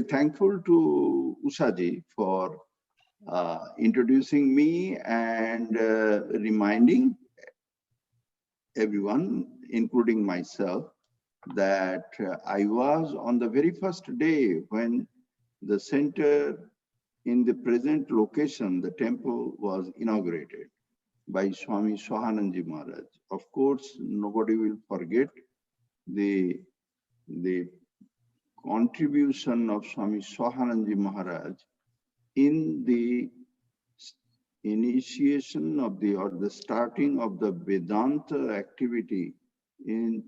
thankful to Ushaji for introducing me and reminding everyone, including myself, that I was on the very first day when the center in the present location, the temple was inaugurated by Swami Sahanandji Maharaj. Of course, nobody will forget the contribution of Swami Sahanandji Maharaj in the initiation of the starting of the Vedanta activity in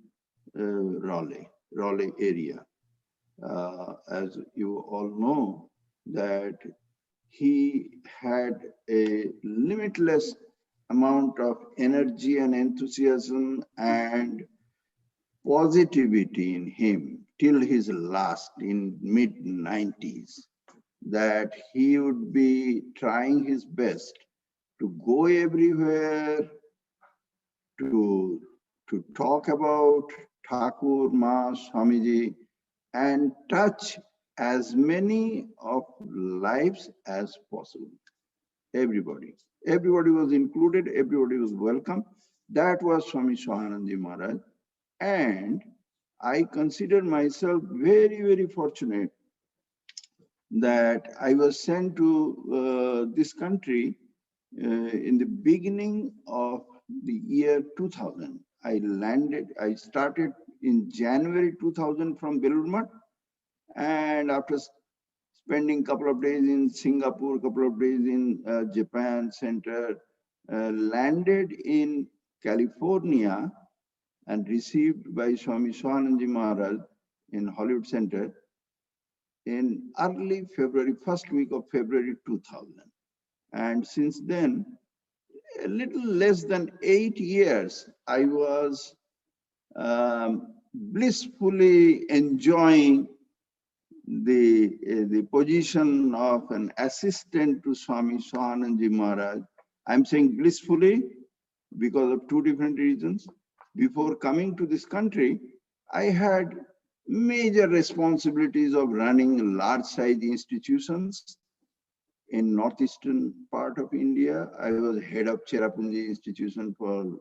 Raleigh area. As you all know, that he had a limitless amount of energy and enthusiasm and positivity in him till his last in mid-90s, that he would be trying his best to go everywhere to talk about Thakur, Ma, Swamiji, and touch as many of lives as possible. Everybody was included, everybody was welcome. That was Swami Sahanandji Maharaj. And I consider myself very, very fortunate that I was sent to this country in the beginning of the year 2000. I started in January 2000 from Belur, and after spending a couple of days in Singapore, a couple of days in Japan center, landed in California and received by Swami Sahanandji Maharaj in Hollywood Center in early February, first week of February 2000. And since then, a little less than 8 years, I was blissfully enjoying the position of an assistant to Swami Sahanandji Maharaj. I'm saying blissfully because of two different reasons. Before coming to this country, I had major responsibilities of running large-size institutions in northeastern part of India. I was head of Cherrapunjee institution for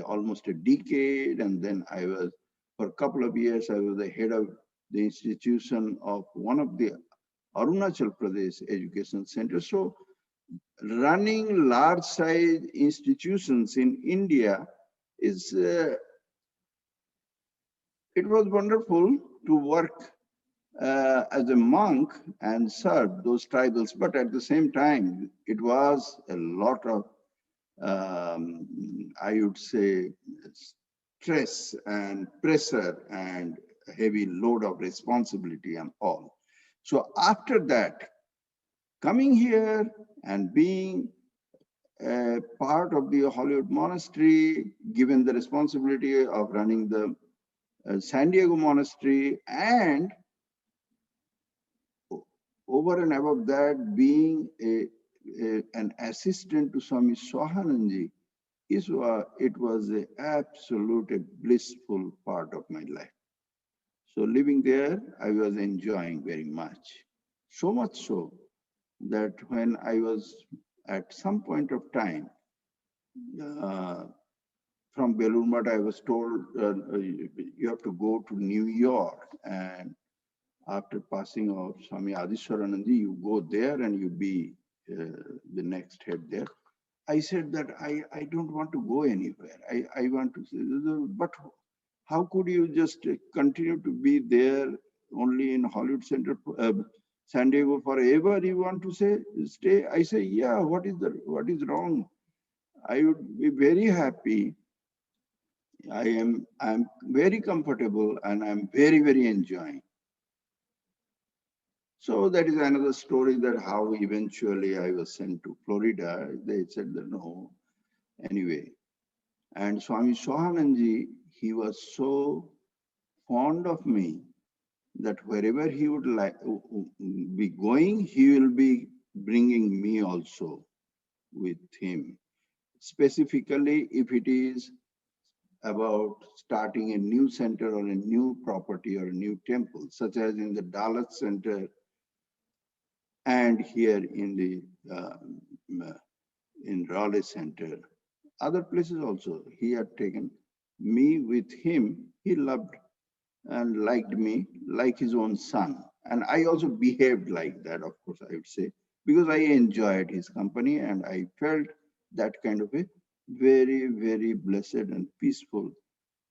almost a decade, and then I was, for a couple of years, I was the head of the institution of one of the Arunachal Pradesh education centers. So running large-size institutions in India is, it was wonderful to work as a monk and serve those tribals, but at the same time, it was a lot of, I would say, stress and pressure and a heavy load of responsibility and all. So after that, coming here and being a part of the Hollywood Monastery, given the responsibility of running the San Diego Monastery, and over and above that, being an assistant to Swami Sahanandji, it was an absolute blissful part of my life. So living there, I was enjoying very much. So much so that when I was at some point of time, from Belur Math, I was told you have to go to New York, and after passing of Swami Adiswarananji, you go there and you be the next head there. I said that I don't want to go anywhere. I want to, but how could you just continue to be there only in Hollywood Center, San Diego forever? You want to stay? I say, yeah. What is wrong? I would be very happy. I'm very comfortable and I'm very, very enjoying. So that is another story, that how eventually I was sent to Florida. They said that no, anyway. And Swami Sahanandji, he was so fond of me that wherever he would like be going, he will be bringing me also with him. Specifically, if it is about starting a new center or a new property or a new temple, such as in the Dallas Center and here in the in Raleigh Center, other places also. He had taken me with him. He loved and liked me like his own son. And I also behaved like that, of course, I would say, because I enjoyed his company and I felt that kind of a very, very blessed and peaceful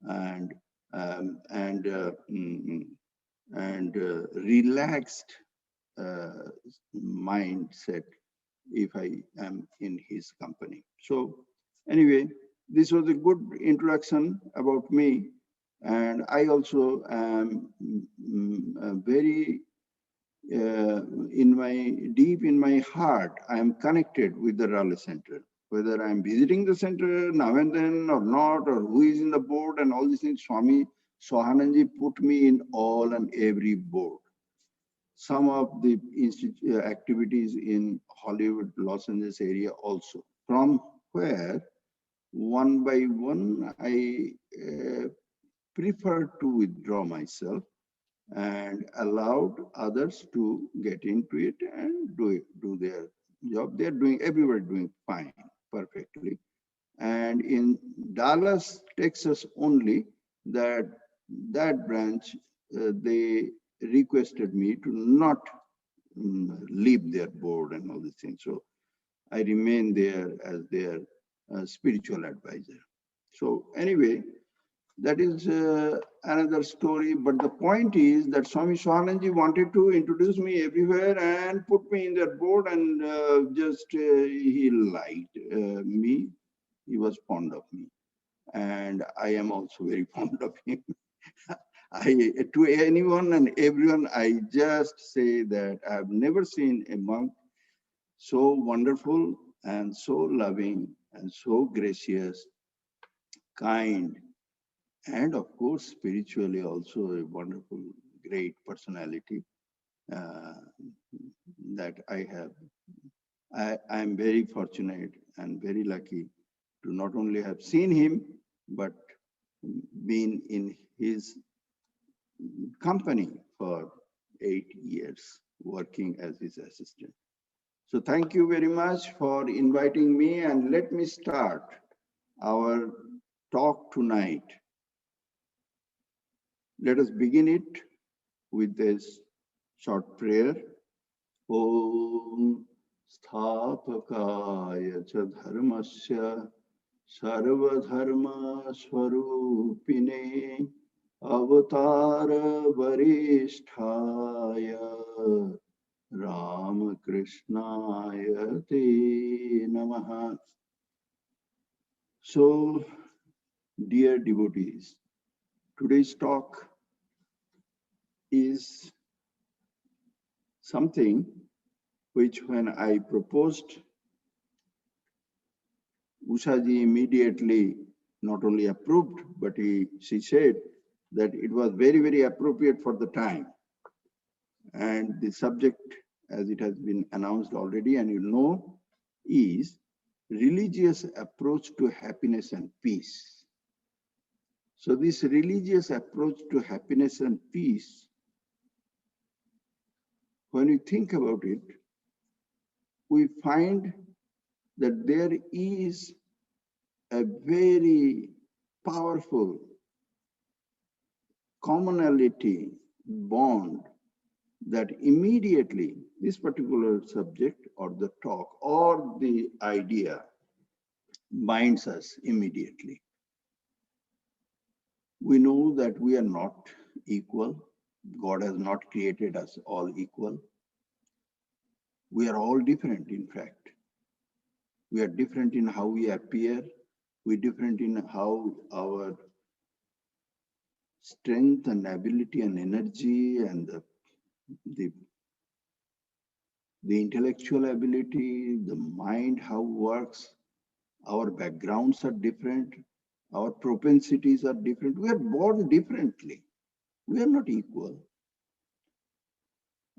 and um, and uh, mm, relaxed uh, mindset if I am in his company. So anyway, this was a good introduction about me. And I also am very in my deep in my heart, I am connected with the Raleigh Center. Whether I'm visiting the center now and then or not, or who is in the board and all these things, Swami Swahananji put me in all and every board. Some of the activities in Hollywood, Los Angeles area also, from where one by one I preferred to withdraw myself and allowed others to get into it and do their job. They're doing, everybody doing fine, perfectly. And in Dallas, Texas only, that branch, they requested me to not leave their board and all these things. So I remain there as their spiritual advisor. So anyway, that is another story. But the point is that Swami Swahananji wanted to introduce me everywhere and put me in their board, and he liked me. He was fond of me. And I am also very fond of him. To anyone and everyone, I just say that I've never seen a monk so wonderful and so loving and so gracious, kind, and of course, spiritually also a wonderful, great personality uh, that I have. I am very fortunate and very lucky to not only have seen him, but been in his company for 8 years, working as his assistant. So thank you very much for inviting me, and let me start our talk tonight. Let us begin it with this short prayer. Om Sthapakaya cha dharmasya sarvadharma swarupine avatara varisthaya Ramakrishnaya te namaha. So, dear devotees, today's talk is something which, when I proposed, Ushaji immediately not only approved, but she said that it was very, very appropriate for the time. And the subject, as it has been announced already, and you know, is religious approach to happiness and peace. So this religious approach to happiness and peace, when you think about it, we find that there is a very powerful commonality bond that immediately this particular subject or the talk or the idea binds us immediately. We know that we are not equal. God has not created us all equal. We are all different, in fact. We are different in how we appear. We're different in how our strength and ability and energy and the intellectual ability, the mind, how it works. Our backgrounds are different. Our propensities are different. We are born differently. We are not equal.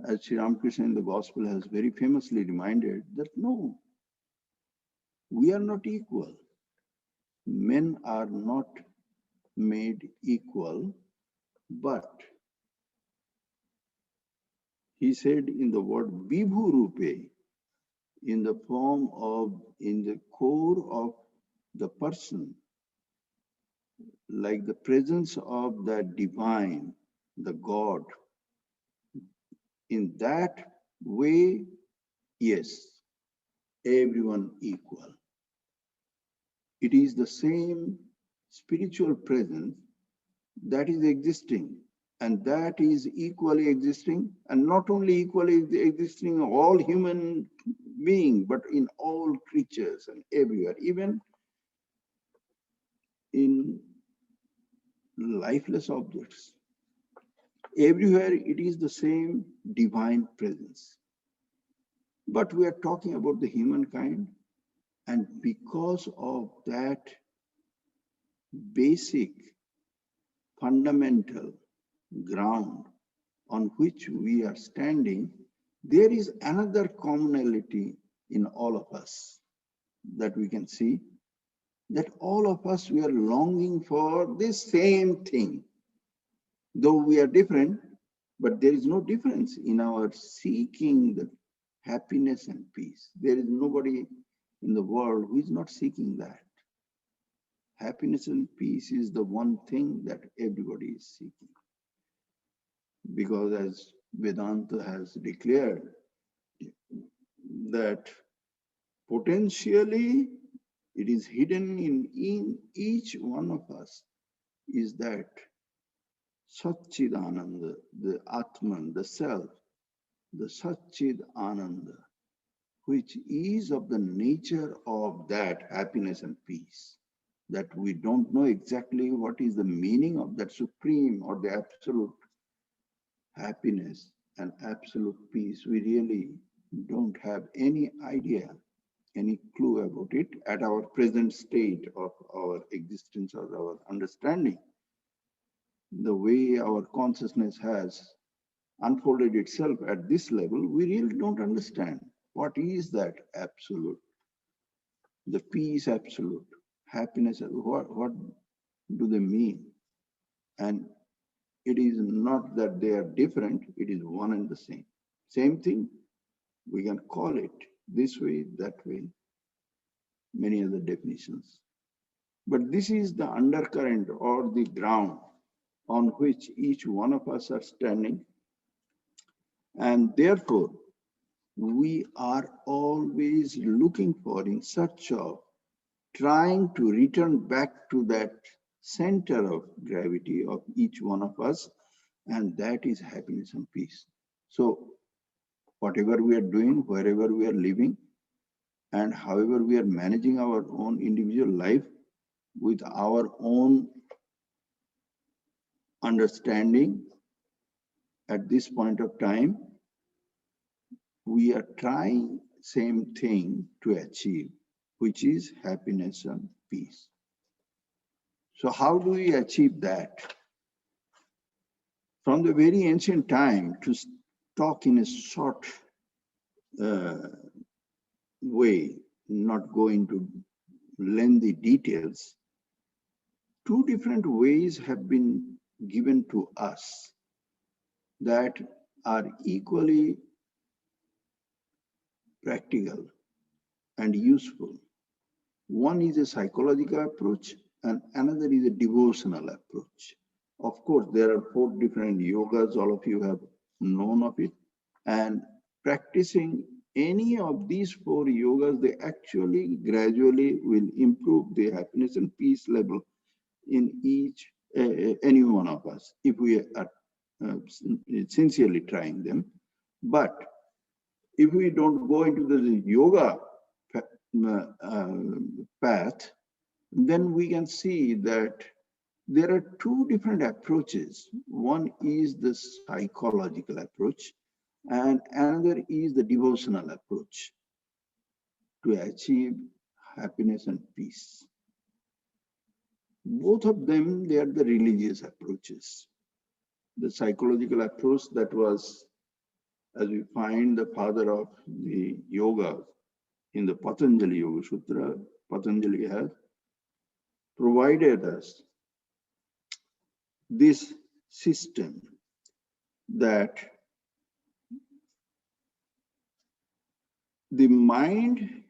As Sri Ramakrishna in the Gospel has very famously reminded that no, we are not equal. Men are not made equal, but he said in the word Vibhu Rupe, in the form of, in the core of the person, like the presence of the divine, the God. In that way, yes, everyone equal. It is the same spiritual presence that is existing, and that is equally existing, and not only equally existing in all human beings, but in all creatures and everywhere, even in lifeless objects. Everywhere it is the same divine presence. But we are talking about the humankind, and because of that basic, fundamental ground on which we are standing, there is another commonality in all of us that we can see, that all of us, we are longing for this same thing. Though we are different, but there is no difference in our seeking the happiness and peace. There is nobody in the world who is not seeking that. Happiness and peace is the one thing that everybody is seeking. Because as Vedanta has declared, that potentially it is hidden in each one of us, is that Satchid Ananda, the Atman, the Self, the Satchid Ananda, which is of the nature of that happiness and peace, that we don't know exactly what is the meaning of that supreme or the absolute happiness and absolute peace. We really don't have any idea, any clue about it at our present state of our existence or our understanding. The way our consciousness has unfolded itself at this level, we really don't understand what is that absolute, the peace absolute, happiness, what do they mean? And it is not that they are different, it is one and the same. Same thing, we can call it this way, that way, many other definitions. But this is the undercurrent or the ground on which each one of us are standing. And therefore, we are always looking for, in search of, trying to return back to that center of gravity of each one of us, and that is happiness and peace. So whatever we are doing, wherever we are living, and however we are managing our own individual life with our own understanding at this point of time, we are trying same thing to achieve, which is happiness and peace. So how do we achieve that? From the very ancient time, to talk in a short way, not go into lengthy details, two different ways have been given to us that are equally practical and useful. One is a psychological approach and another is a devotional approach. Of course, there are 4 different yogas, all of you have known of it. And practicing any of these 4 yogas, they actually gradually will improve the happiness and peace level in each, any one of us, if we are sincerely trying them. But if we don't go into the yoga path, then we can see that there are 2 different approaches. One is the psychological approach, and another is the devotional approach to achieve happiness and peace. Both of them, they are the religious approaches. The psychological approach, that was, as we find the father of the yoga in the Patanjali Yoga Sutra, Patanjali has provided us this system that the mind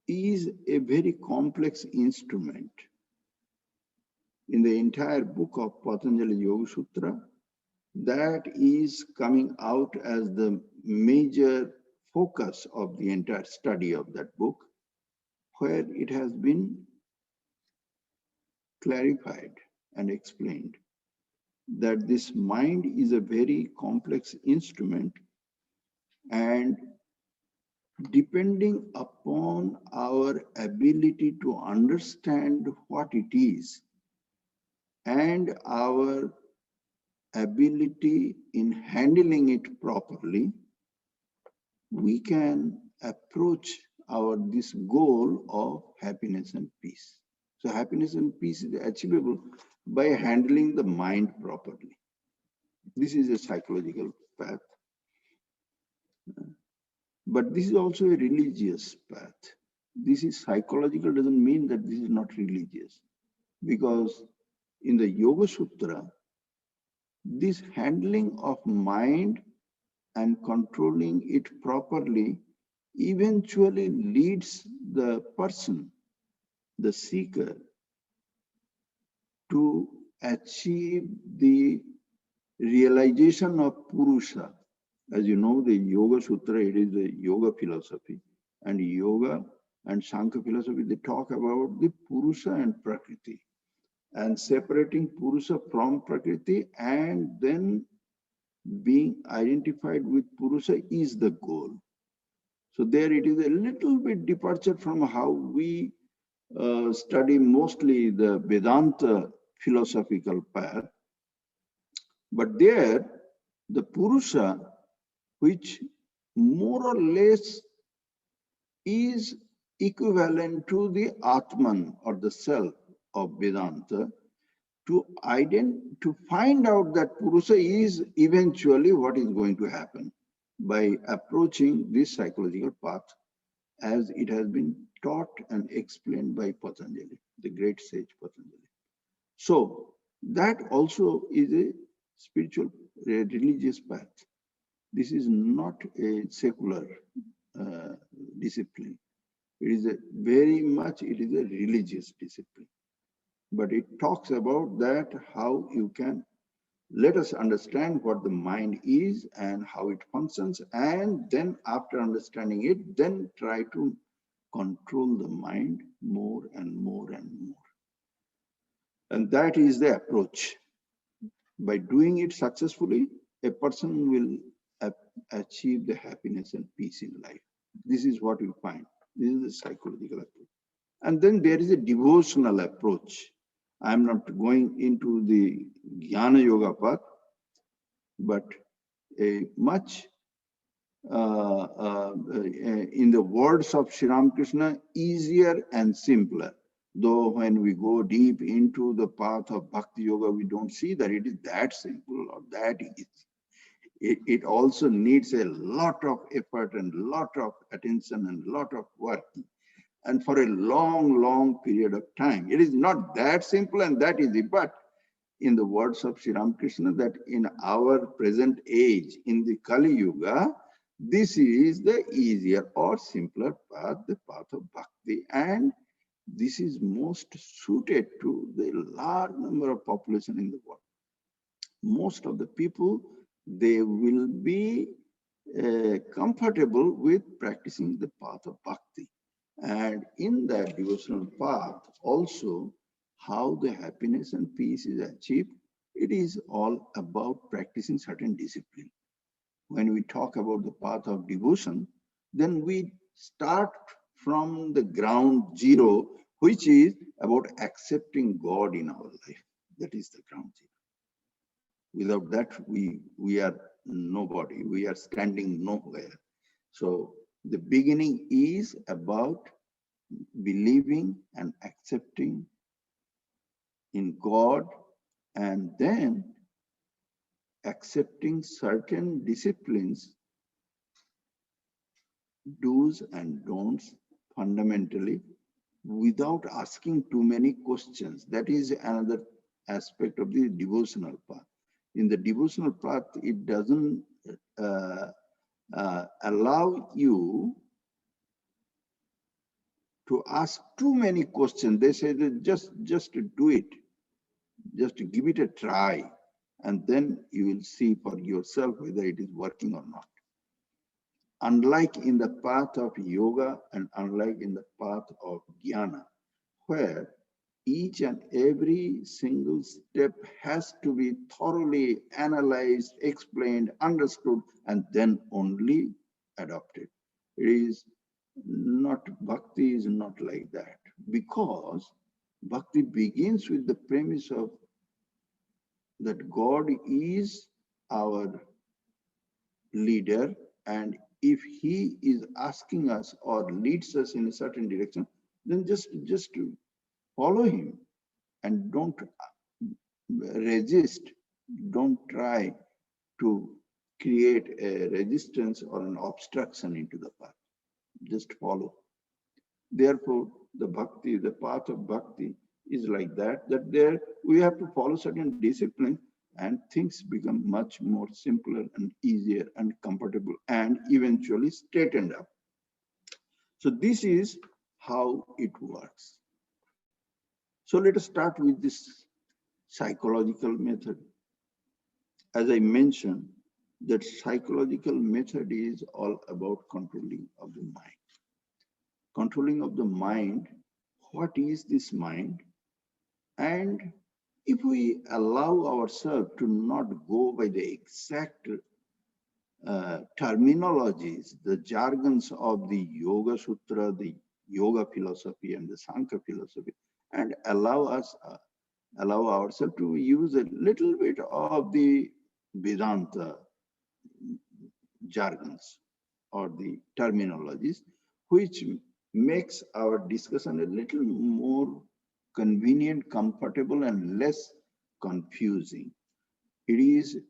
is a very complex instrument. In the entire book of Patanjali Yoga Sutra, that is coming out as the major focus of the entire study of that book, where it has been clarified and explained that this mind is a very complex instrument, and depending upon our ability to understand what it is and our ability in handling it properly, we can approach this goal of happiness and peace. So happiness and peace is achievable by handling the mind properly. This is a psychological path. But this is also a religious path. This is psychological, doesn't mean that this is not religious. Because in the Yoga Sutra, this handling of mind and controlling it properly eventually leads the person, the seeker, to achieve the realization of Purusha. As you know, the Yoga Sutra, it is the yoga philosophy. And yoga and Sankhya philosophy, they talk about the Purusha and Prakriti. And separating Purusha from Prakriti and then being identified with Purusha is the goal. So there it is a little bit departure from how we study mostly the Vedanta philosophical path. But there, the Purusha, which more or less is equivalent to the Atman or the self of Vedanta, to find out that Purusha is eventually what is going to happen by approaching this psychological path as it has been taught and explained by Patanjali, the great sage Patanjali. So that also is a spiritual, a religious path. This is not a secular discipline. It is a very much, it is a religious discipline. But it talks about that, how you can let us understand what the mind is and how it functions, and then after understanding it, then try to control the mind more and more and more. And that is the approach. By doing it successfully, a person will achieve the happiness and peace in life. This is what you find. This is the psychological approach. And then there is a devotional approach. I'm not going into the Jnana Yoga path, but a much, in the words of Sri Ramakrishna, easier and simpler. Though when we go deep into the path of Bhakti Yoga, we don't see that it is that simple or that easy. It also needs a lot of effort and lot of attention and lot of work, and for a long, long period of time. It is not that simple and that easy, but in the words of Sri Ramakrishna, that in our present age, in the Kali Yuga, this is the easier or simpler path, the path of Bhakti, and this is most suited to the large number of population in the world. Most of the people, they will be comfortable with practicing the path of Bhakti. And in that devotional path, also, how the happiness and peace is achieved, it is all about practicing certain discipline. When we talk about the path of devotion, then we start from the ground zero, which is about accepting God in our life. That is the ground zero. Without that, we are nobody. We are standing nowhere. So the beginning is about believing and accepting in God, and then accepting certain disciplines, do's and don'ts, fundamentally, without asking too many questions. That is another aspect of the devotional path. In the devotional path, it doesn't allow you to ask too many questions. They say that just do it, just give it a try, and then you will see for yourself whether it is working or not. Unlike in the path of yoga and unlike in the path of jnana, where each and every single step has to be thoroughly analyzed, explained, understood, and then only adopted. It is not, bhakti is not like that, because bhakti begins with the premise of that God is our leader, and if he is asking us or leads us in a certain direction, then just to follow him and don't resist, don't try to create a resistance or an obstruction into the path. Just follow. Therefore, the bhakti, the path of bhakti is like that, that there we have to follow certain discipline and things become much more simpler and easier and comfortable and eventually straightened up. So this is how it works. So let us start with this psychological method. As I mentioned, that psychological method is all about controlling of the mind. Controlling of the mind, what is this mind? And if we allow ourselves to not go by the exact terminologies, the jargons of the Yoga Sutra, the Yoga philosophy and the Sankhya philosophy, and allow ourselves to use a little bit of the Vedanta jargons or the terminologies, which makes our discussion a little more convenient, comfortable, and less confusing. It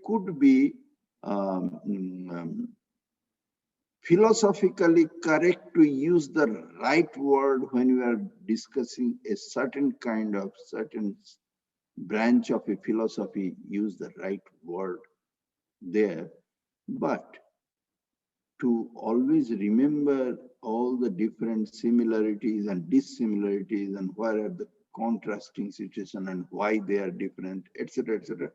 could be philosophically correct to use the right word when we are discussing a certain branch of a philosophy, use the right word there. But to always remember all the different similarities and dissimilarities and where are the contrasting situation and why they are different, etc., etc.,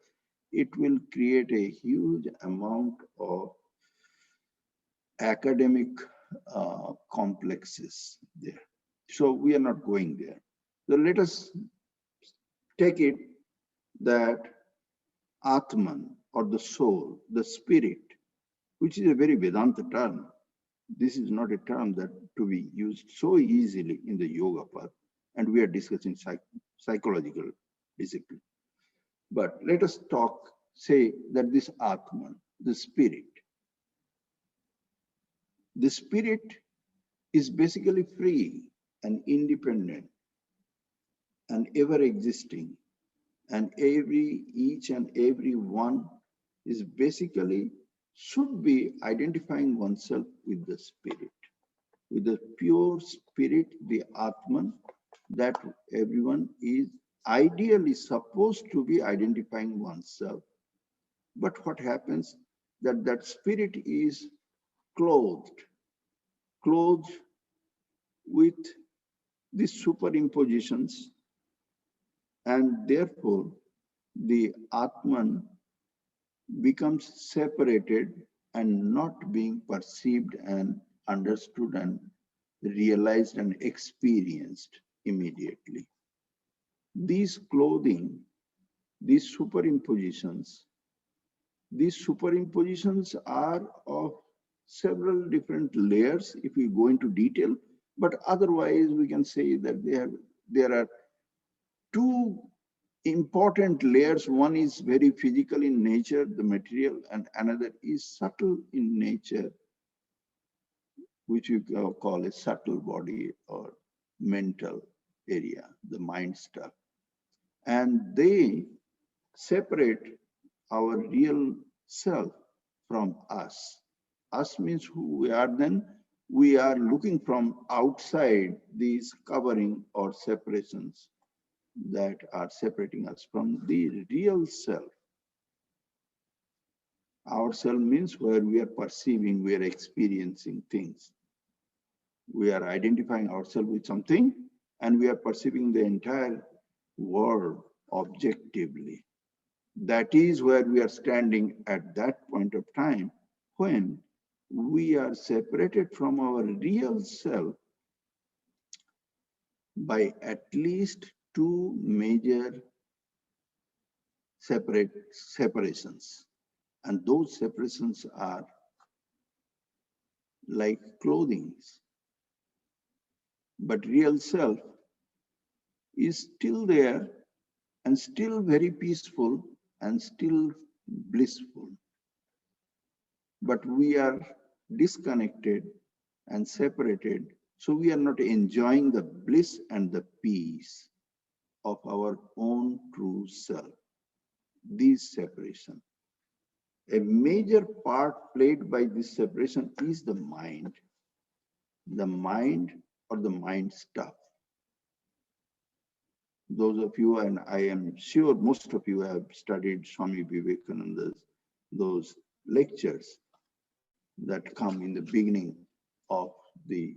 it will create a huge amount of academic complexes there. So we are not going there. So let us take it that Atman or the soul, the spirit, which is a very Vedanta term. This is not a term that to be used so easily in the yoga path, and we are discussing psychological discipline. But let us say that this Atman, the spirit is basically free and independent and ever existing, and each and every one is basically should be identifying oneself with the spirit, with the pure spirit, the Atman, that everyone is ideally supposed to be identifying oneself. But what happens that spirit is clothed with these superimpositions, and therefore the Atman becomes separated and not being perceived and understood and realized and experienced immediately. These clothing, these superimpositions are of several different layers if we go into detail, but otherwise we can say that there are two important layers. One is very physical in nature, the material, and another is subtle in nature, which we call a subtle body or mental area, the mind stuff. And they separate our real self from us. Us means who we are. Then we are looking from outside these covering or separations that are separating us from the real self. Ourself means where we are perceiving, we are experiencing things. We are identifying ourselves with something and we are perceiving the entire world objectively. That is where we are standing at that point of time when we are separated from our real self by at least two major separations. And those separations are like clothing. But real self is still there and still very peaceful and still blissful. But we are disconnected and separated, so we are not enjoying the bliss and the peace of our own true self. This separation. A major part played by this separation is the mind or the mind stuff. Those of you, and I am sure most of you have studied Swami Vivekananda's those lectures that come in the beginning of the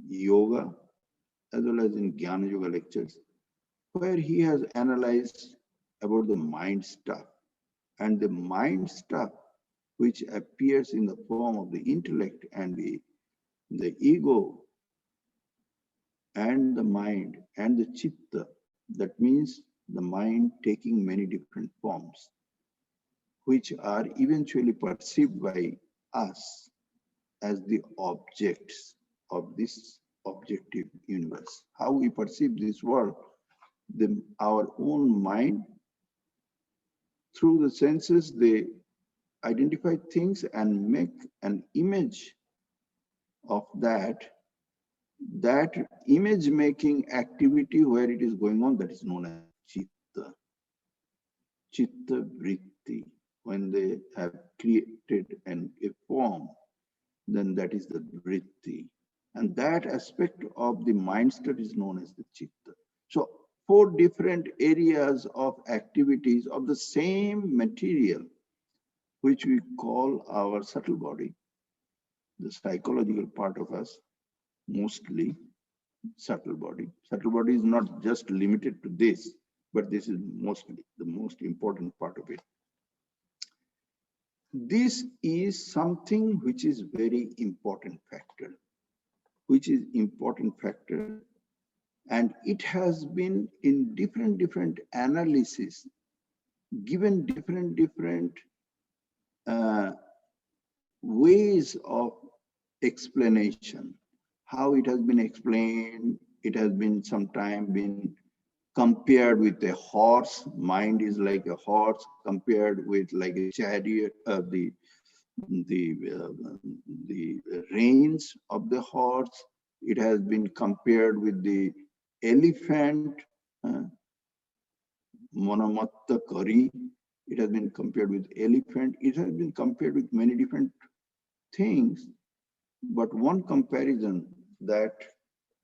yoga as well as in Jnana Yoga lectures, where he has analyzed about the mind stuff. And the mind stuff, which appears in the form of the intellect and the ego and the mind and the chitta, that means the mind taking many different forms, which are eventually perceived by us as the objects of this objective universe. How we perceive this world, our own mind, through the senses, they identify things and make an image of that image making activity where it is going on, that is known as chitta. Chitta vritti. When they have created a form, then that is the vritti. And that aspect of the mind state is known as the chitta. So 4 different areas of activities of the same material, which we call our subtle body, the psychological part of us, mostly subtle body. Subtle body is not just limited to this, but this is mostly the most important part of it. This is something which is very important factor, and it has been in different analysis given different ways of explanation. How it has been explained, it has been sometime been compared with a horse. Mind is like a horse, compared with like a chariot, the reins of the horse. It has been compared with the elephant, Monomatta Kari. It has been compared with elephant. It has been compared with many different things. But one comparison that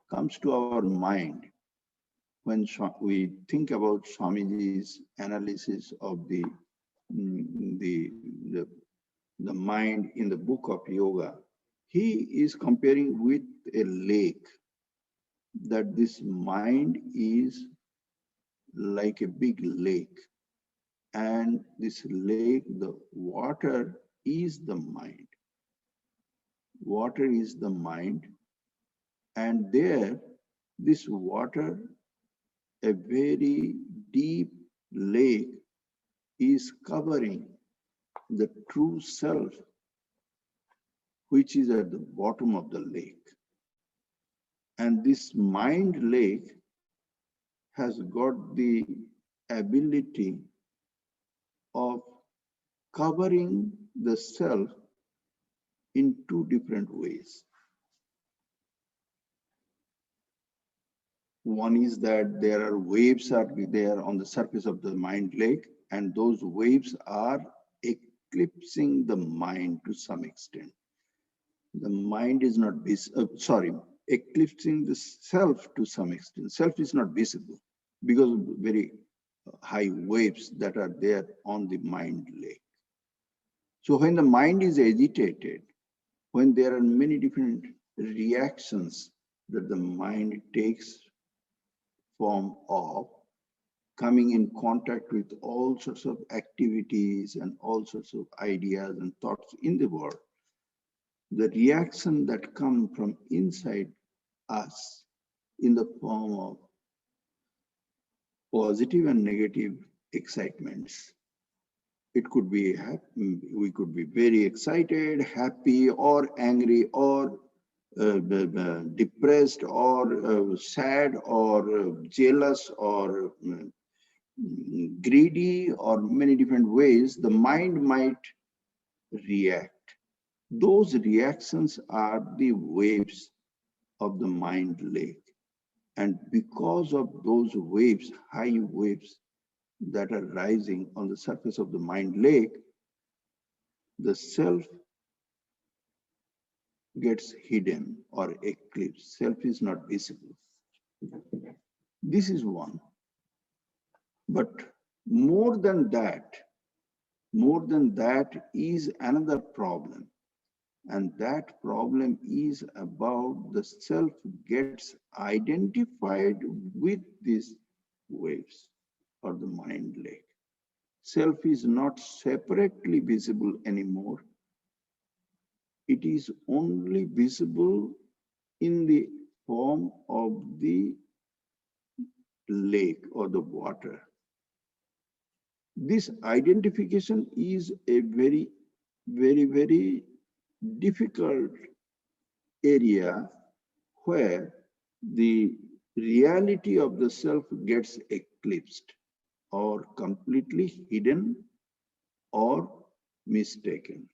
comes to our mind when we think about Swamiji's analysis of the mind in the book of yoga, he is comparing with a lake, that this mind is like a big lake, and this lake, the water is the mind. Water is the mind, and there, this water, a very deep lake, is covering the true self, which is at the bottom of the lake. And this mind lake has got the ability of covering the self in 2 different ways. One is that there are waves are there on the surface of the mind lake, and those waves are eclipsing the mind to some extent. The mind is not eclipsing the self to some extent. Self is not visible because of very high waves that are there on the mind lake. So when the mind is agitated, when there are many different reactions that the mind takes form of, coming in contact with all sorts of activities and all sorts of ideas and thoughts in the world, the reaction that come from inside us in the form of positive and negative excitements. It could be we could be very excited, happy, or angry, or depressed, or sad, or jealous, or greedy, or many different ways. The mind might react. Those reactions are the waves of the mind lake. And because of those waves, high waves that are rising on the surface of the mind lake, the self gets hidden or eclipsed. Self is not visible. This is one. But more than that is another problem. And that problem is about the self gets identified with these waves or the mind lake. Self is not separately visible anymore. It is only visible in the form of the lake or the water. This identification is a very, very, very difficult area where the reality of the self gets eclipsed or completely hidden or mistaken.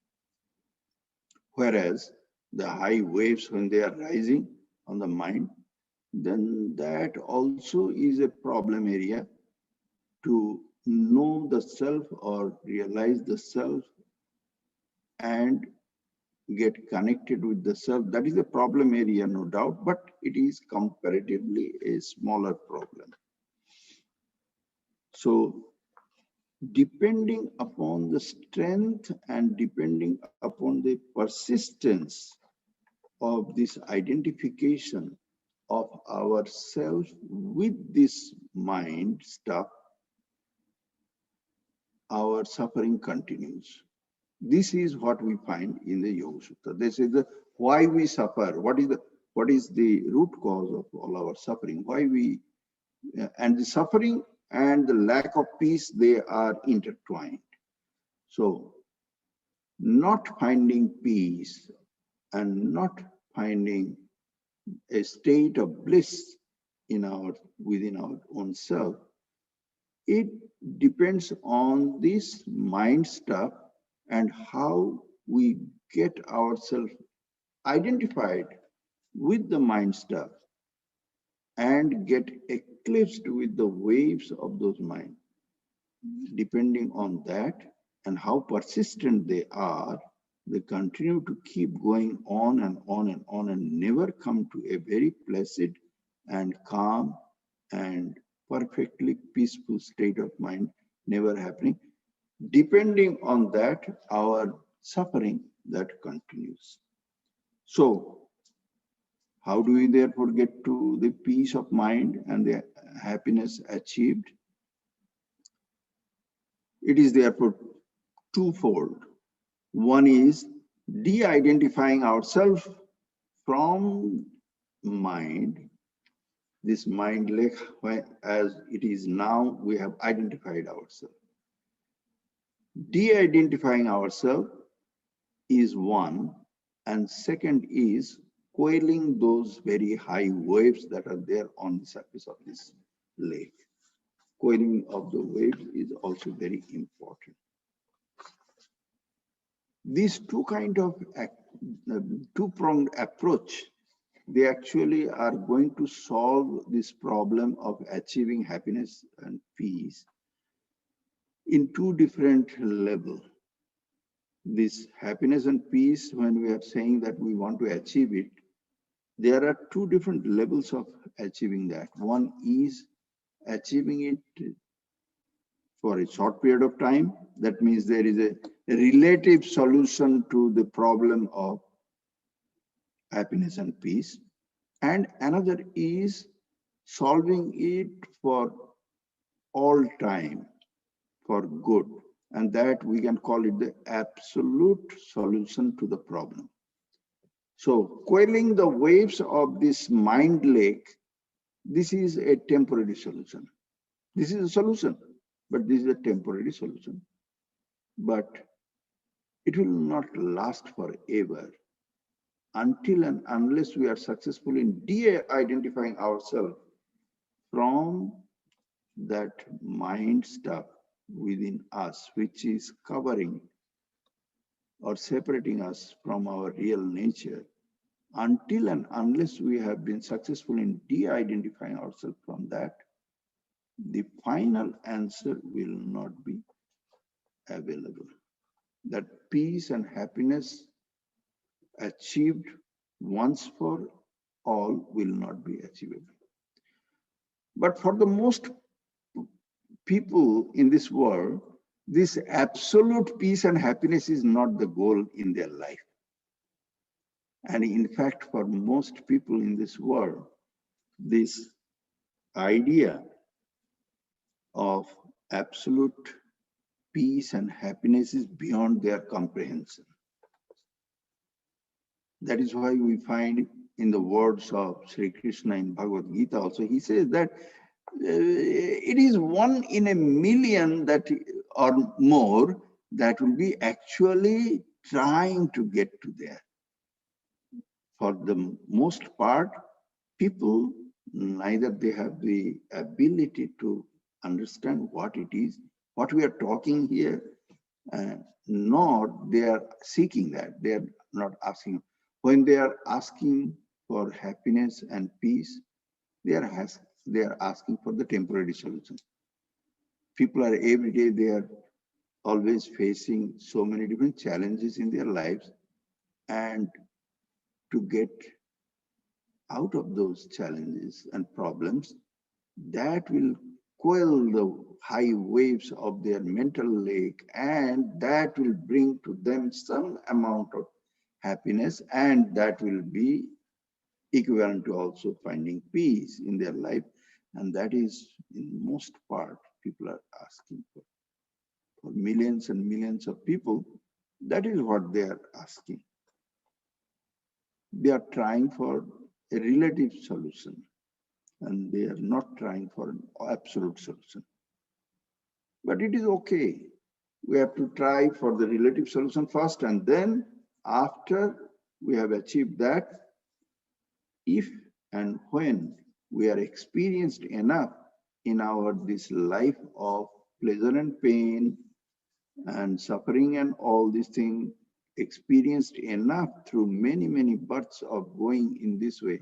Whereas the high waves, when they are rising on the mind, then that also is a problem area to know the self or realize the self and get connected with the self. That is a problem area, no doubt, but it is comparatively a smaller problem. So depending upon the strength and depending upon the persistence of this identification of ourself with this mind stuff, our suffering continues. This is what we find in the Yoga Sutra. This is the why we suffer. What is the root cause of all our suffering? Why we and the suffering and the lack of peace, they are intertwined. So not finding peace and not finding a state of bliss within our own self, it depends on this mind stuff and how we get ourselves identified with the mind stuff and get eclipsed with the waves of those mind. Depending on that and how persistent they are, they continue to keep going on and on and on and never come to a very placid and calm and perfectly peaceful state of mind, never happening. Depending on that, our suffering that continues. So how do we therefore get to the peace of mind and the happiness achieved? It is therefore twofold. One is de-identifying ourselves from mind, this mind lake, as it is now, we have identified ourselves. De-identifying ourselves is one, and second is quelling those very high waves that are there on the surface of this lake. Quelling of the waves is also very important. These two-pronged approach, they actually are going to solve this problem of achieving happiness and peace in two different levels. This happiness and peace, when we are saying that we want to achieve it, there are two different levels of achieving that. One is achieving it for a short period of time. That means there is a relative solution to the problem of happiness and peace. And another is solving it for all time, for good. And that we can call it the absolute solution to the problem. So quelling the waves of this mind lake, this is a temporary solution. This is a solution, but this is a temporary solution. But it will not last forever until and unless we are successful in de-identifying ourselves from that mind stuff within us, which is covering or separating us from our real nature. Until and unless we have been successful in de-identifying ourselves from that, the final answer will not be available. That peace and happiness achieved once for all will not be achievable. But for the most people in this world, this absolute peace and happiness is not the goal in their life. And in fact, for most people in this world, this idea of absolute peace and happiness is beyond their comprehension. That is why we find in the words of Sri Krishna in Bhagavad Gita also, he says that it is 1 in a million that or more that will be actually trying to get to there. For the most part, people, neither they have the ability to understand what it is, what we are talking here, nor they are seeking that. They are not asking. When they are asking for happiness and peace, they are asking for the temporary solution. People are every day, they are always facing so many different challenges in their lives, and to get out of those challenges and problems, that will quell the high waves of their mental lake, and that will bring to them some amount of happiness, and that will be equivalent to also finding peace in their life. And that is, in most part, people are asking for. For millions and millions of people, that is what they are asking. They are trying for a relative solution, and they are not trying for an absolute solution. But it is okay. We have to try for the relative solution first, and then after we have achieved that, if and when we are experienced enough in this life of pleasure and pain and suffering and all these things, experienced enough through many, many births of going in this way,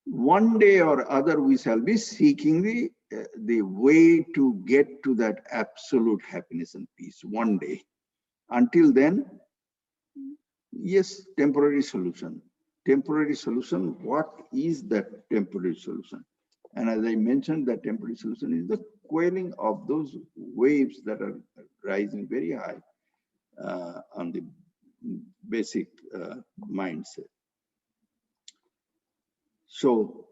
one day or other we shall be seeking the way to get to that absolute happiness and peace one day. Until then, yes, temporary solution. Temporary solution, what is that temporary solution? And as I mentioned, that temporary solution is the quelling of those waves that are rising very high on the basic mindset. So,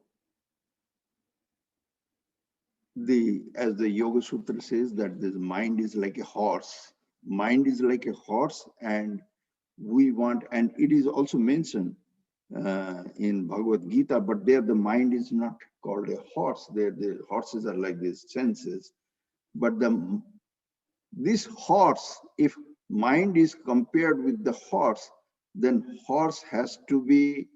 as the Yoga Sutra says, that this mind is like a horse. Mind is like a horse, and we want, and it is also mentioned in Bhagavad Gita, but there the mind is not called a horse. There the horses are like these senses. But this horse, if mind is compared with the horse, then horse has to be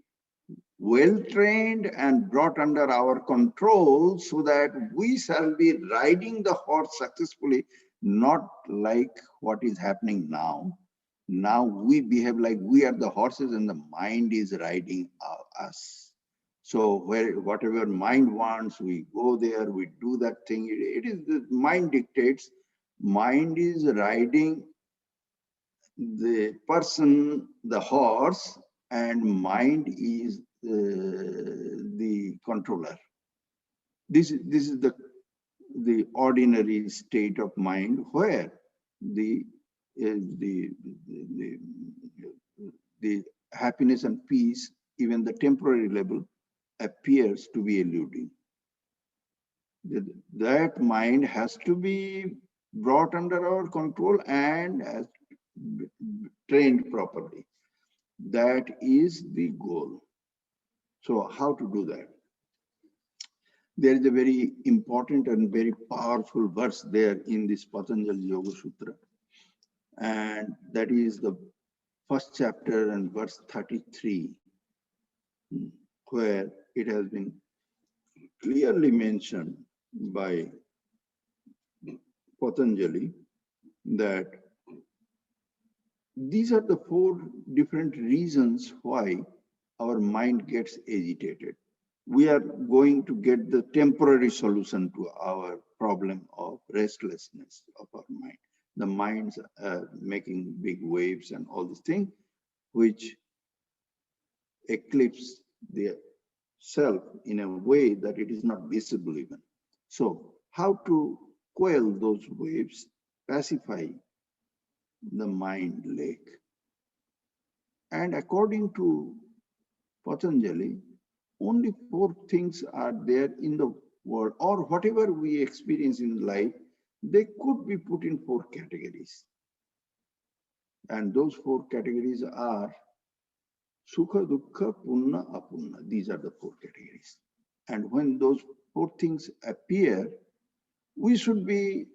well trained and brought under our control, so that we shall be riding the horse successfully, not like what is happening now. Now we behave like we are the horses and the mind is riding us. So whatever mind wants, we go there, we do that thing. It is the mind dictates. Mind is riding the person, the horse, and mind is the controller. This is the the ordinary state of mind where the, the, the, the happiness and peace, even the temporary level, appears to be eluding. That mind has to be brought under our control and has trained properly. That is the goal. So how to do that? There is a very important and very powerful verse there in this Patanjali Yoga Sutra, and that is the first chapter and verse 33, where it has been clearly mentioned by Patanjali that these are the 4 different reasons why our mind gets agitated. We are going to get the temporary solution to our problem of restlessness of our mind. The mind's making big waves and all these things, which eclipse the self in a way that it is not visible even. So how to quell those waves, pacify the mind lake? And according to Patanjali, only 4 things are there in the world, or whatever we experience in life, they could be put in 4 categories. And those 4 categories are Sukha, Dukkha, Punna, Apunna. These are the 4 categories. And when those 4 things appear, we should be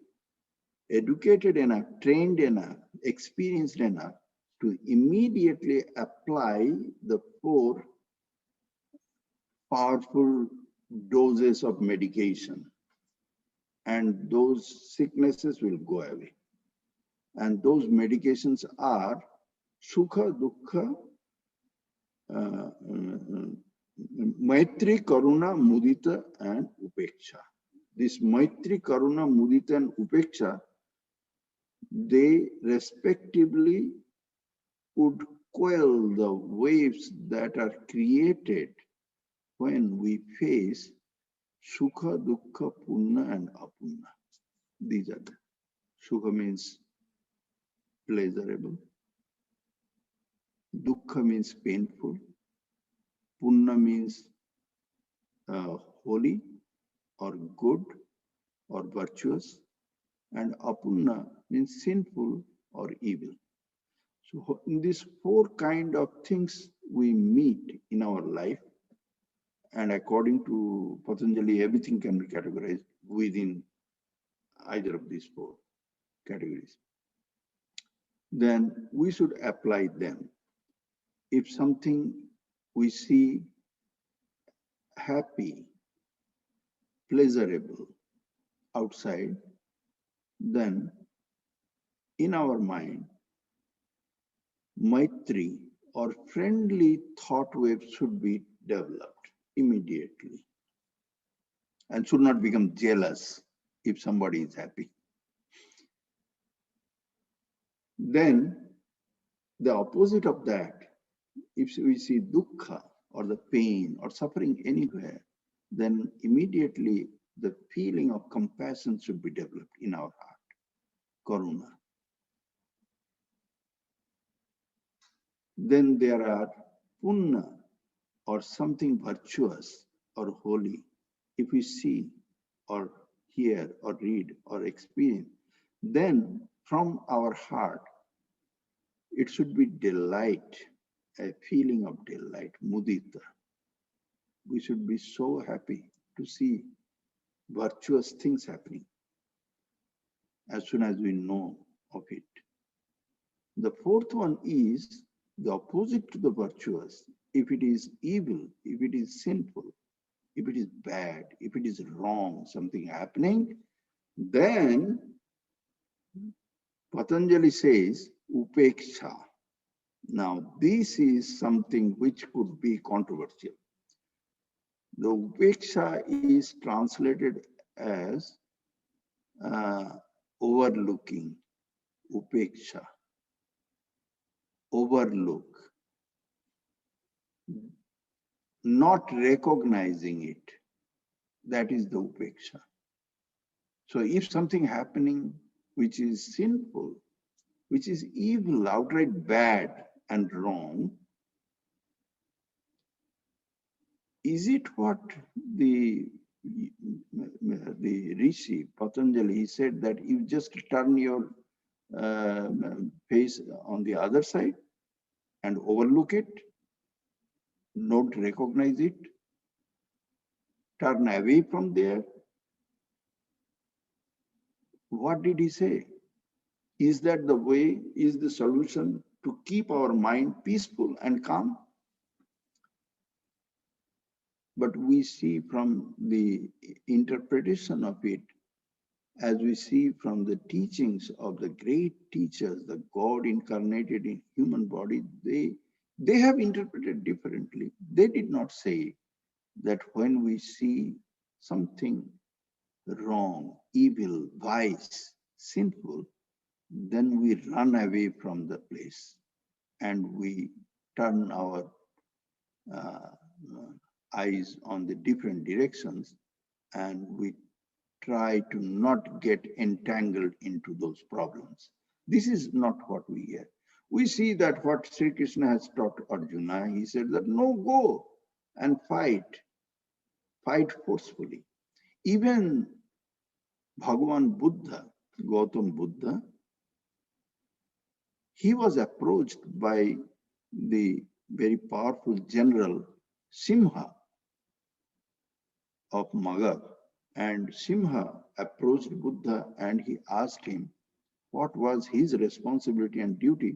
educated enough, trained enough, experienced enough to immediately apply the 4 powerful doses of medication, and those sicknesses will go away. And those medications are Sukha, Dukkha, Maitri, Karuna, Mudita, and Upeksha. This Maitri, Karuna, Mudita, and Upeksha, they respectively would quell the waves that are created when we face Sukha, Dukkha, Punna, and Apunna. These are the Sukha means pleasurable, Dukkha means painful, Punna means holy or good or virtuous, and Apunna means sinful or evil. So in these 4 kind of things we meet in our life, and according to Patanjali, everything can be categorized within either of these 4 categories. Then we should apply them. If something we see happy, pleasurable outside, then in our mind, Maitri or friendly thought waves should be developed immediately and should not become jealous if somebody is happy. Then the opposite of that, if we see dukkha or the pain or suffering anywhere, then immediately the feeling of compassion should be developed in our heart, karuna. Then there are punna or something virtuous or holy. If we see or hear or read or experience, then from our heart, it should be delight, a feeling of delight, mudita. We should be so happy to see virtuous things happening as soon as we know of it. The 4th one is the opposite to the virtuous. If it is evil, if it is sinful, if it is bad, if it is wrong, something happening, then Patanjali says upeksha. Now this is something which could be controversial. The upeksha is translated as overlooking, upeksha, overlook, not recognizing it. That is the upeksha. So if something happening which is sinful, which is evil, outright bad and wrong, is it what the Rishi Patanjali, he said that you just turn your face on the other side and overlook it, don't recognize it, turn away from there? What did he say? Is that the way, is the solution to keep our mind peaceful and calm? But we see from the interpretation of it, as we see from the teachings of the great teachers, the God incarnated in human body, they have interpreted differently. They did not say that when we see something wrong, evil, vice, sinful, then we run away from the place and we turn our eyes on the different directions and we try to not get entangled into those problems. This is not what we hear. We see that what Sri Krishna has taught Arjuna, he said that no, go and fight forcefully. Even Bhagavan Buddha, Gautam Buddha, he was approached by the very powerful general Simha of Magadha. And Simha approached Buddha and he asked him what was his responsibility and duty,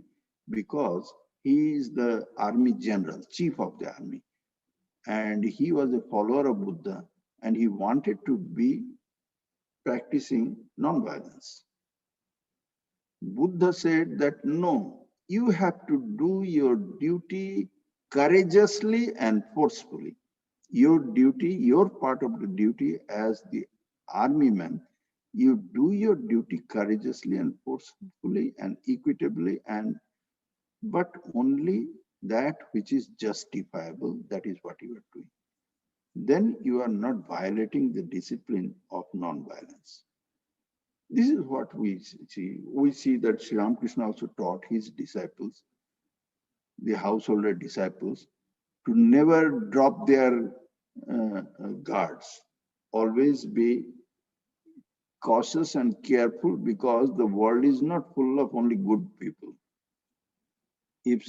because he is the army general, chief of the army. And he was a follower of Buddha and he wanted to be practicing non-violence. Buddha said that no, you have to do your duty courageously and forcefully. Your duty, your part of the duty as the army man, you do your duty courageously and forcefully and equitably, but only that which is justifiable, that is what you are doing. Then you are not violating the discipline of non-violence. This is what we see. We see that Sri Ramakrishna also taught his disciples, the householder disciples, to never drop their guards. Always be cautious and careful, because the world is not full of only good people. If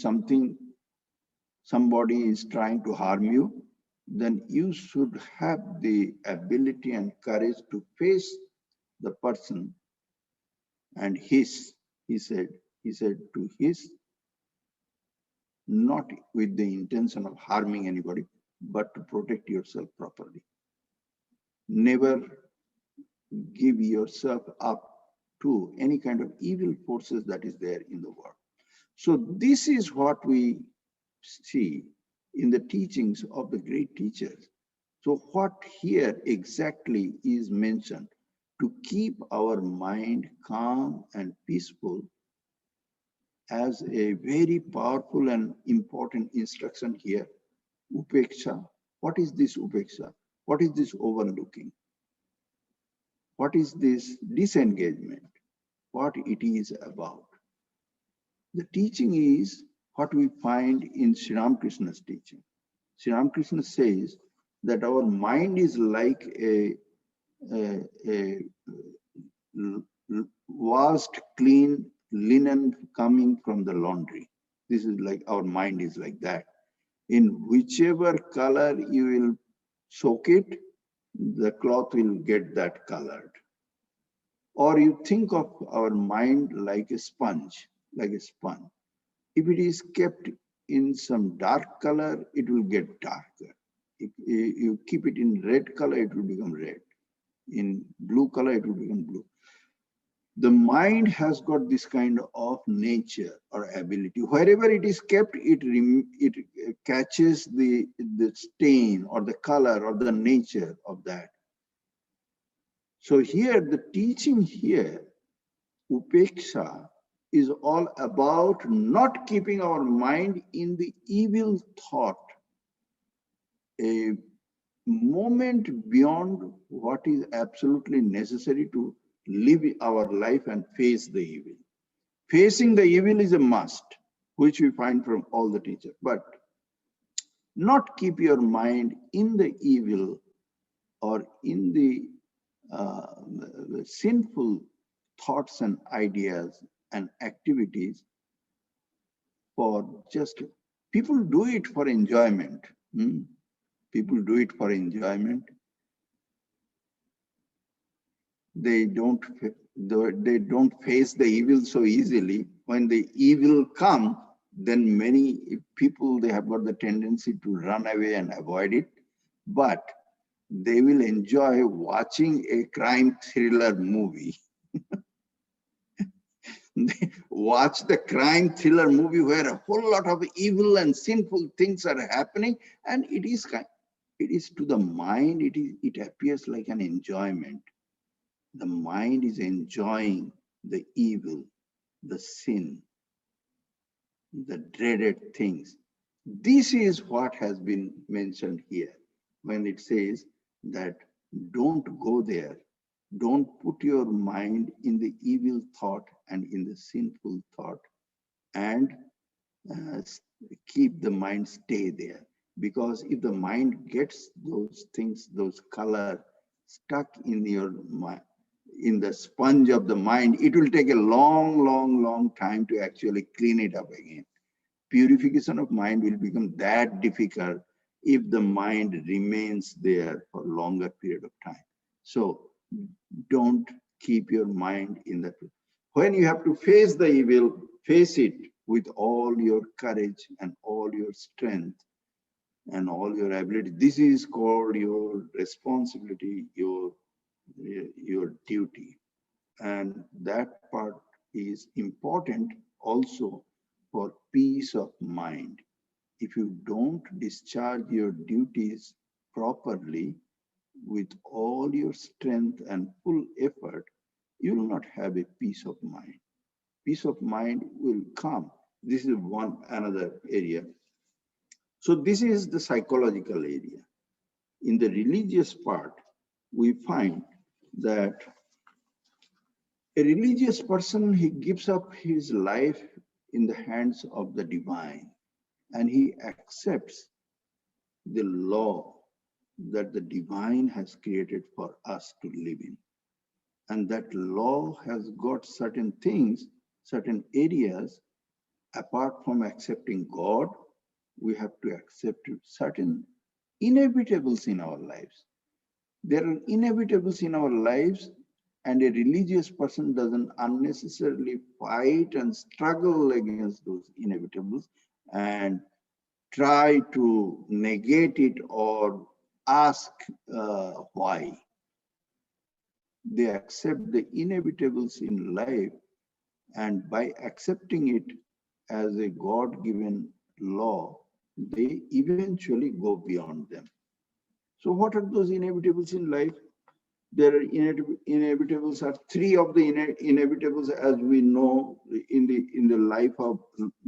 somebody is trying to harm you, then you should have the ability and courage to face the person and he said to his, not with the intention of harming anybody, but to protect yourself properly. Never give yourself up to any kind of evil forces that is there in the world. So this is what we see in the teachings of the great teachers. So what here exactly is mentioned to keep our mind calm and peaceful as a very powerful and important instruction here. Upeksha. What is this upeksha? What is this overlooking? What is this disengagement? What it is about? The teaching is what we find in Sri Ramakrishna's teaching. Sri Ramakrishna says that our mind is like a vast, clean linen coming from the laundry. This is like our mind is like that. In whichever color you will soak it, the cloth will get that colored. Or you think of our mind like a sponge, like a sponge. If it is kept in some dark color, it will get darker. If you keep it in red color, it will become red. In blue color, it will become blue. The mind has got this kind of nature or ability. Wherever it is kept, it catches the stain or the color or the nature of that. So here, the teaching here, Upeksha, is all about not keeping our mind in the evil thought, a moment beyond what is absolutely necessary to live our life and face the evil. Facing the evil is a must, which we find from all the teachers, but not keep your mind in the evil or in the sinful thoughts and ideas and activities for just, people do it for enjoyment. People do it for enjoyment. They don't face the evil so easily. When the evil comes, then many people, they have got the tendency to run away and avoid it. But they will enjoy watching a crime thriller movie. They watch the crime thriller movie where a whole lot of evil and sinful things are happening, and it is to the mind, it appears like an enjoyment. The mind is enjoying the evil, the sin, the dreaded things. This is what has been mentioned here when it says that don't go there. Don't put your mind in the evil thought and in the sinful thought, and keep the mind stay there. Because if the mind gets those things, those color stuck in your mind, in the sponge of the mind, it will take a long time to actually clean it up again. Purification of mind will become that difficult if the mind remains there for a longer period of time. So don't keep your mind in that. When you have to face the evil, face it with all your courage and all your strength and all your ability. This is called your responsibility, your duty. And that part is important also for peace of mind. If you don't discharge your duties properly with all your strength and full effort, you will not have a peace of mind. Peace of mind will come. This is another area. So this is the psychological area. In the religious part, we find that a religious person, he gives up his life in the hands of the divine, and he accepts the law that the divine has created for us to live in. And that law has got certain things, certain areas. Apart from accepting God, we have to accept certain inevitables in our lives. There are inevitables in our lives, and a religious person doesn't unnecessarily fight and struggle against those inevitables and try to negate it or ask why. They accept the inevitables in life, and by accepting it as a God-given law, they eventually go beyond them. So what are those inevitables in life? There are inevitables, are three of the inevitables, as we know in the life of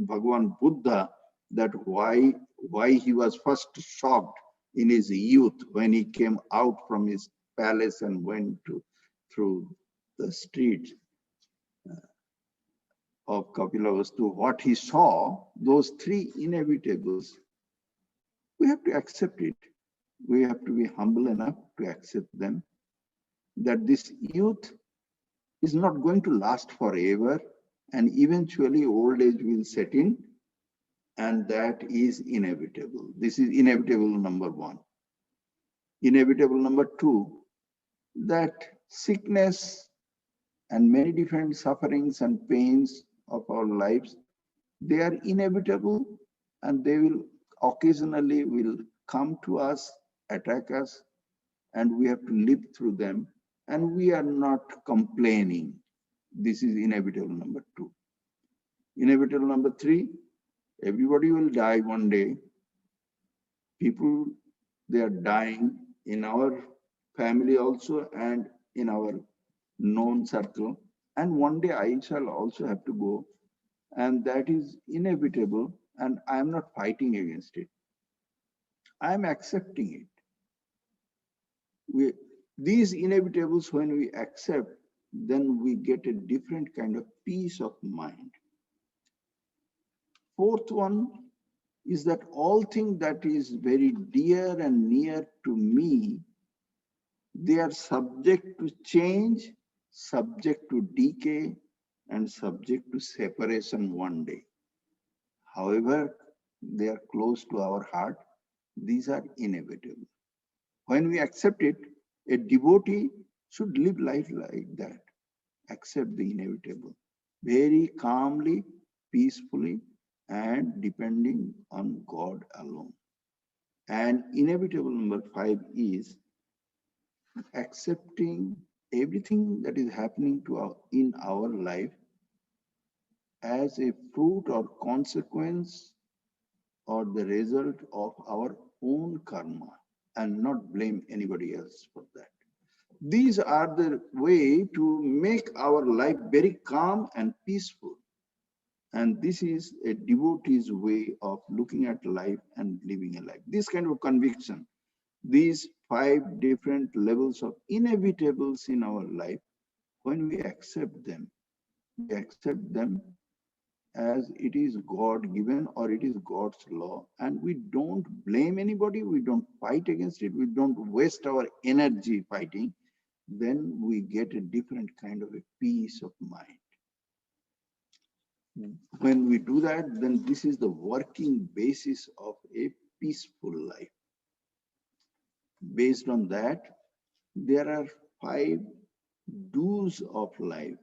Bhagavan Buddha, that why he was first shocked in his youth when he came out from his palace and went through the streets of Kapilavastu. What he saw, those three inevitables, we have to accept it. We have to be humble enough to accept them, that this youth is not going to last forever, and eventually old age will set in, and that is inevitable. This is inevitable number one. Inevitable number two, that sickness and many different sufferings and pains of our lives, they are inevitable, and they will occasionally will come to us, attack us, and we have to live through them, and we are not complaining. This is inevitable number two. Inevitable number three, everybody will die one day. People, they are dying in our family also and in our known circle. And one day I shall also have to go, and that is inevitable, and I am not fighting against it. I am accepting it. We, these inevitables, when we accept, then we get a different kind of peace of mind. Fourth one is that all things that is very dear and near to me, they are subject to change, subject to decay, and subject to separation one day. However, they are close to our heart, these are inevitable. When we accept it, a devotee should live life like that, accept the inevitable, very calmly, peacefully, and depending on God alone. And inevitable number 5 is accepting everything that is happening in our life as a fruit or consequence or the result of our own karma, and not blame anybody else for that. These are the way to make our life very calm and peaceful. And this is a devotee's way of looking at life and living a life. This kind of conviction, these 5 different levels of inevitables in our life, when we accept them, we accept them as it is God given or it is God's law, and we don't blame anybody, we don't fight against it, we don't waste our energy fighting, then we get a different kind of a peace of mind. When we do that, then this is the working basis of a peaceful life. Based on that, there are 5 do's of life.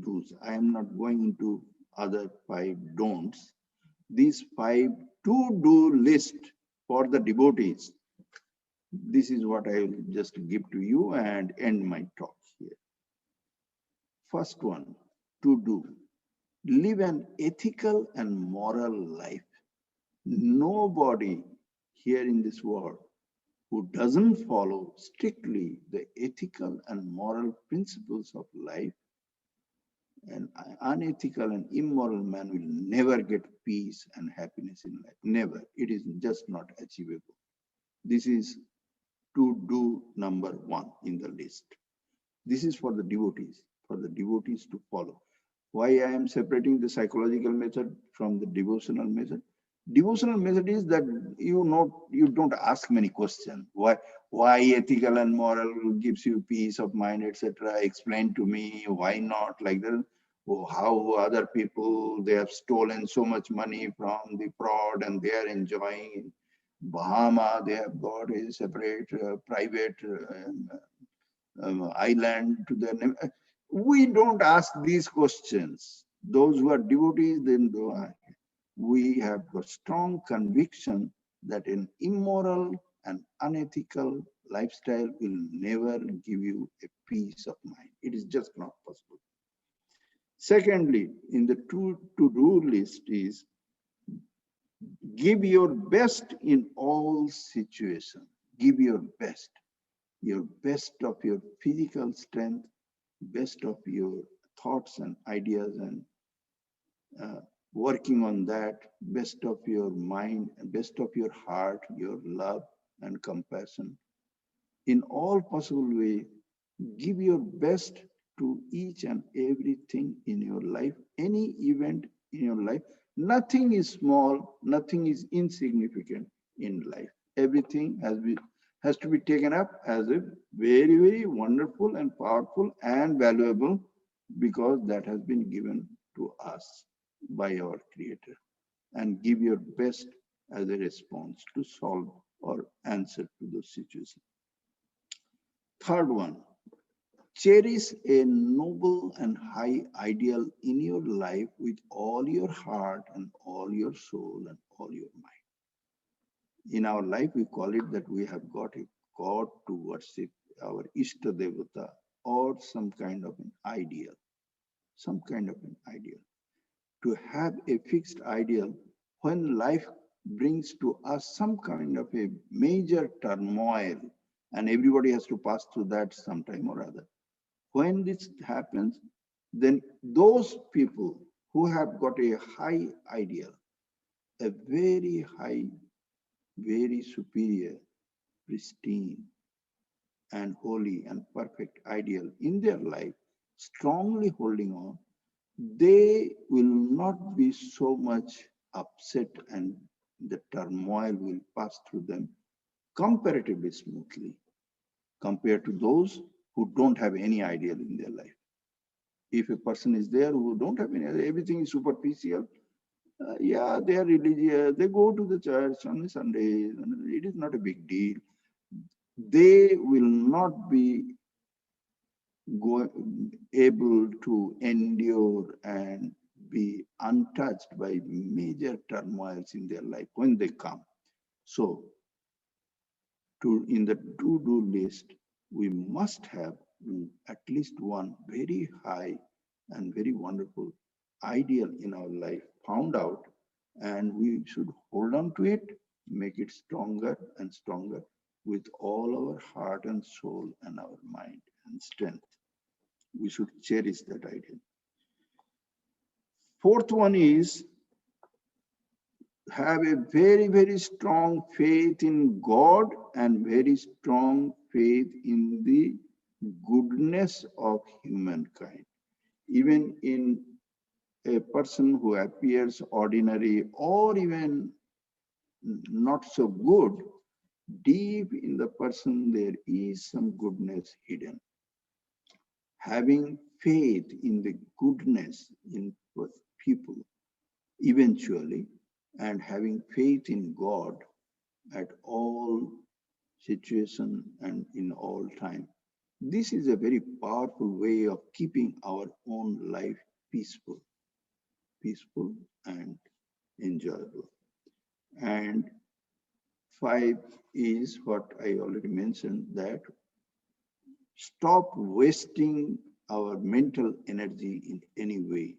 Do's. I am not going into other 5 don'ts. These 5 to-do list for the devotees. This is what I will just give to you and end my talk here. First one, to do. Live an ethical and moral life. Nobody here in this world who doesn't follow strictly the ethical and moral principles of life, an unethical and immoral man will never get peace and happiness in life. Never. It is just not achievable. This is to do number 1 in the list. This is for the devotees to follow. Why I am separating the psychological method from the devotional method? Devotional method is that you don't ask many questions. Why ethical and moral gives you peace of mind, etc. Explain to me why not, like that. How other people, they have stolen so much money from the fraud and they are enjoying in Bahama, they have got a separate private island to their name. We don't ask these questions. Those who are devotees, then we have a strong conviction that an immoral and unethical lifestyle will never give you a peace of mind. It is just not possible. Secondly, in the to-do list is give your best in all situations. Give your best of your physical strength, best of your thoughts and ideas, and working on that, best of your mind, best of your heart, your love and compassion. In all possible way, give your best to each and everything in your life, any event in your life. Nothing is small, nothing is insignificant in life. Everything has to be taken up as a very, very wonderful and powerful and valuable, because that has been given to us by our Creator. And give your best as a response to solve or answer to those situations. Third one, cherish a noble and high ideal in your life with all your heart and all your soul and all your mind. In our life, we call it that we have got a God to worship, our Ishtadevata, or some kind of an ideal. Some kind of an ideal. To have a fixed ideal when life brings to us some kind of a major turmoil, and everybody has to pass through that sometime or other. When this happens, then those people who have got a high ideal, a very high, very superior, pristine, and holy and perfect ideal in their life, strongly holding on, they will not be so much upset and the turmoil will pass through them comparatively smoothly compared to those who don't have any ideal in their life. If a person is there who don't have any, everything is superficial, yeah, they are religious, they go to the church on a Sunday, it is not a big deal. They will not be able to endure and be untouched by major turmoils in their life when they come. So, in the to-do list, we must have at least one very high and very wonderful ideal in our life found out, and we should hold on to it, make it stronger and stronger with all our heart and soul and our mind and strength. We should cherish that ideal. Fourth one is have a very, very strong faith in God and very strong faith in the goodness of humankind. Even in a person who appears ordinary or even not so good, deep in the person there is some goodness hidden. Having faith in the goodness in people eventually, and having faith in God at all situation and in all time. This is a very powerful way of keeping our own life peaceful and enjoyable. And 5 is what I already mentioned, that stop wasting our mental energy in any way.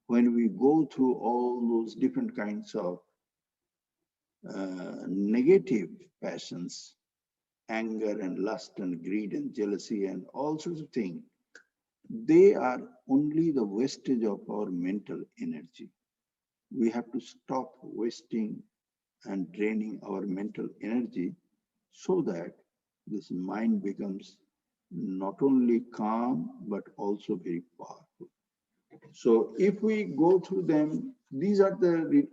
When we go through all those different kinds of negative passions, anger and lust and greed and jealousy and all sorts of things, they are only the wastage of our mental energy. We have to stop wasting and draining our mental energy so that this mind becomes not only calm but also very powerful. So if we go through them, these are the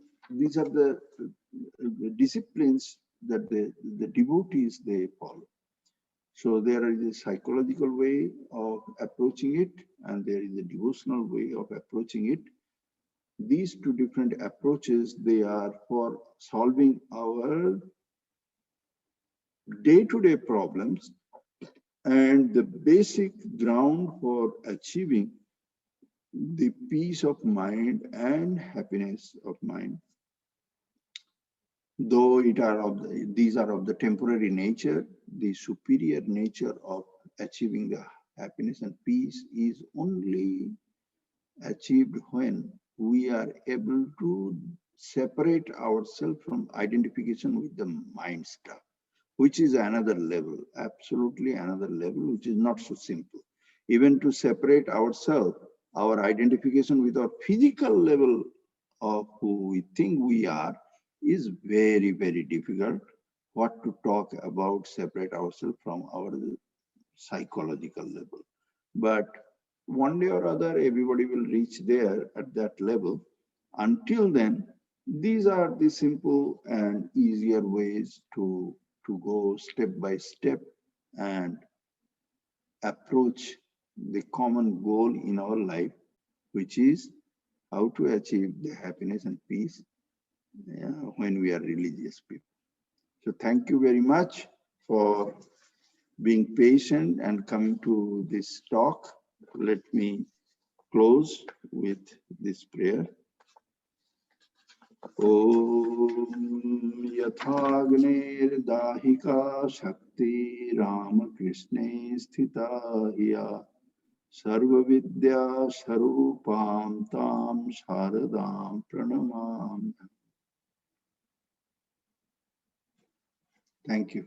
disciplines that the devotees they follow. So there is a psychological way of approaching it, and there is a devotional way of approaching it. These two different approaches, they are for solving our day-to-day problems, and the basic ground for achieving the peace of mind and happiness of mind. Though these are of the temporary nature, the superior nature of achieving the happiness and peace is only achieved when we are able to separate ourselves from identification with the mind stuff, which is another level, absolutely another level, which is not so simple. Even to separate ourselves, our identification with our physical level of who we think we are is very, very difficult. What to talk about separate ourselves from our psychological level. But one day or other, everybody will reach there at that level. Until then, these are the simple and easier ways to go step by step and approach the common goal in our life, which is how to achieve the happiness and peace when we are religious people. So thank you very much for being patient and coming to this talk. Let me close with this prayer. Om Yathagner Dahika Shakti Ramakrishna Sthita Hiya Sarva Vidya Sarupam Tam Sharadam Pranamam. Thank you.